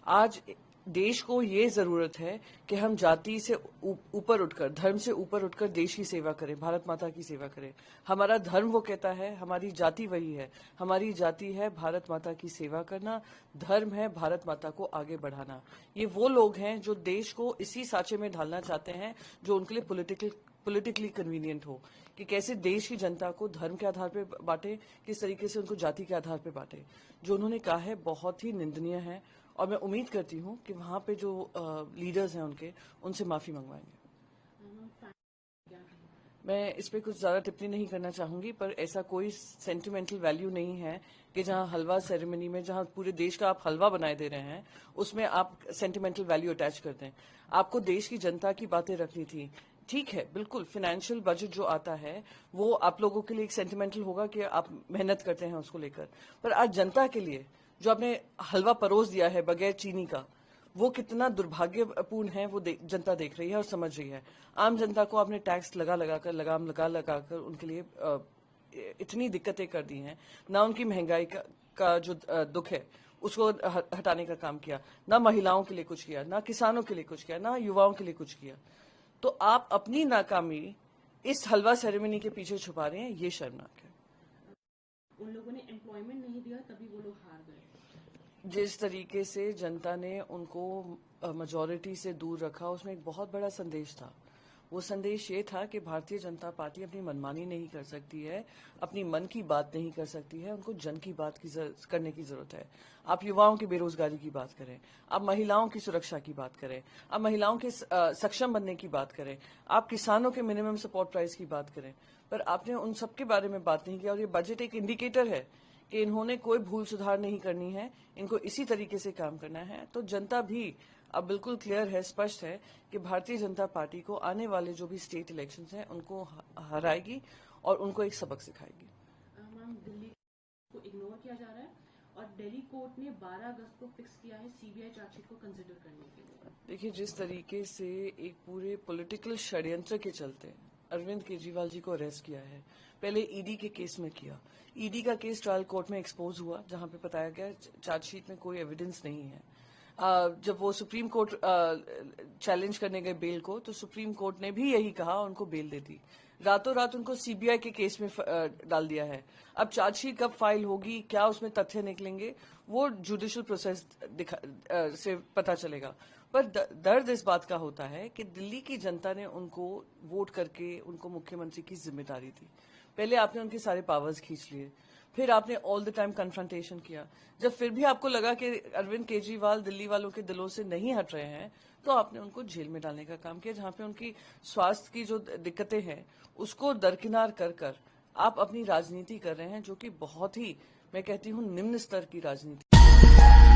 आज देश को ये जरूरत है कि हम जाति से ऊपर उठकर, धर्म से ऊपर उठकर देश की सेवा करें, भारत माता की सेवा करें। हमारा धर्म वो कहता है, हमारी जाति वही है। हमारी जाति है भारत माता की सेवा करना, धर्म है भारत माता को आगे बढ़ाना। ये वो लोग हैं जो देश को इसी सांचे में ढालना चाहते हैं जो उनके लिए पॉलिटिकली कन्वीनियंट हो, कि कैसे देश की जनता को धर्म के आधार पर बांटे, किस तरीके से उनको जाति के आधार पर बांटे। जो उन्होंने कहा है बहुत ही निंदनीय है, और मैं उम्मीद करती हूं कि वहां पे जो लीडर्स हैं उनसे माफी मंगवाएंगे। मैं इस पे कुछ ज्यादा टिप्पणी नहीं करना चाहूंगी, पर ऐसा कोई सेंटिमेंटल वैल्यू नहीं है कि जहां हलवा सेरेमनी में, जहां पूरे देश का आप हलवा बनाए दे रहे हैं, उसमें आप सेंटिमेंटल वैल्यू अटैच कर दें। आपको देश की जनता की बातें रखनी थी। ठीक है, बिल्कुल फाइनेंशियल बजट जो आता है वो आप लोगों के लिए एक सेंटिमेंटल होगा कि आप मेहनत करते हैं उसको लेकर, पर आज जनता के लिए जो आपने हलवा परोस दिया है बगैर चीनी का, वो कितना दुर्भाग्यपूर्ण है वो जनता देख रही है और समझ रही है। आम जनता को आपने टैक्स लगाम लगा कर उनके लिए इतनी दिक्कतें कर दी हैं। ना उनकी महंगाई का जो दुख है उसको हटाने का काम किया, ना महिलाओं के लिए कुछ किया, ना किसानों के लिए कुछ किया, ना युवाओं के लिए कुछ किया। तो आप अपनी नाकामी इस हलवा सेरेमनी के पीछे छुपा रहे हैं, ये शर्मनाक है। उन लोगों ने एम्प्लॉयमेंट नहीं दिया, तभी वो लोग हार गए। जिस तरीके से जनता ने उनको मेजॉरिटी से दूर रखा, उसमें एक बहुत बड़ा संदेश था। वो संदेश ये था कि भारतीय जनता पार्टी अपनी मनमानी नहीं कर सकती है, अपनी मन की बात नहीं कर सकती है, उनको जन की बात करने की जरूरत है। आप युवाओं की बेरोजगारी की बात करें, आप महिलाओं की सुरक्षा की बात करें, आप महिलाओं के सक्षम बनने की बात करें, आप किसानों के मिनिमम सपोर्ट प्राइस की बात करें, पर आपने उन सब के बारे में बात नहीं किया। और ये बजट एक इंडिकेटर है कि इन्होंने कोई भूल सुधार नहीं करनी है, इनको इसी तरीके से काम करना है। तो जनता भी अब बिल्कुल क्लियर है, स्पष्ट है कि भारतीय जनता पार्टी को आने वाले जो भी स्टेट इलेक्शंस हैं उनको हराएगी और उनको एक सबक सिखाएगी। मैम, दिल्ली को इग्नोर किया जा रहा है और दिल्ली कोर्ट ने 12 अगस्त को फिक्स किया है सीबीआई चार्जशीट को कंसिडर करने के लिए। देखिए, जिस तरीके से एक पूरे पॉलिटिकल षड्यंत्र के चलते अरविंद केजरीवाल जी को अरेस्ट किया है, पहले ईडी के केस में किया, ईडी का केस ट्रायल कोर्ट में एक्सपोज हुआ, जहां पे बताया गया चार्जशीट में कोई एविडेंस नहीं है। जब वो सुप्रीम कोर्ट चैलेंज करने गए बेल को, तो सुप्रीम कोर्ट ने भी यही कहा, उनको बेल दे दी। रातों रात उनको सीबीआई के केस में डाल दिया है। अब चार्जशीट कब फाइल होगी, क्या उसमें तथ्य निकलेंगे, वो जुडिशियल प्रोसेस से पता चलेगा। पर दर्द इस बात का होता है कि दिल्ली की जनता ने उनको वोट करके उनको मुख्यमंत्री की जिम्मेदारी दी। पहले आपने उनके सारे पावर्स खींच लिए, फिर आपने ऑल द टाइम कन्फ्रंटेशन किया। जब फिर भी आपको लगा कि अरविंद केजरीवाल दिल्ली वालों के दिलों से नहीं हट रहे हैं, तो आपने उनको जेल में डालने का काम किया, जहां पे उनकी स्वास्थ्य की जो दिक्कतें हैं उसको दरकिनार कर आप अपनी राजनीति कर रहे हैं, जो कि बहुत ही, मैं कहती हूं, निम्न स्तर की राजनीति।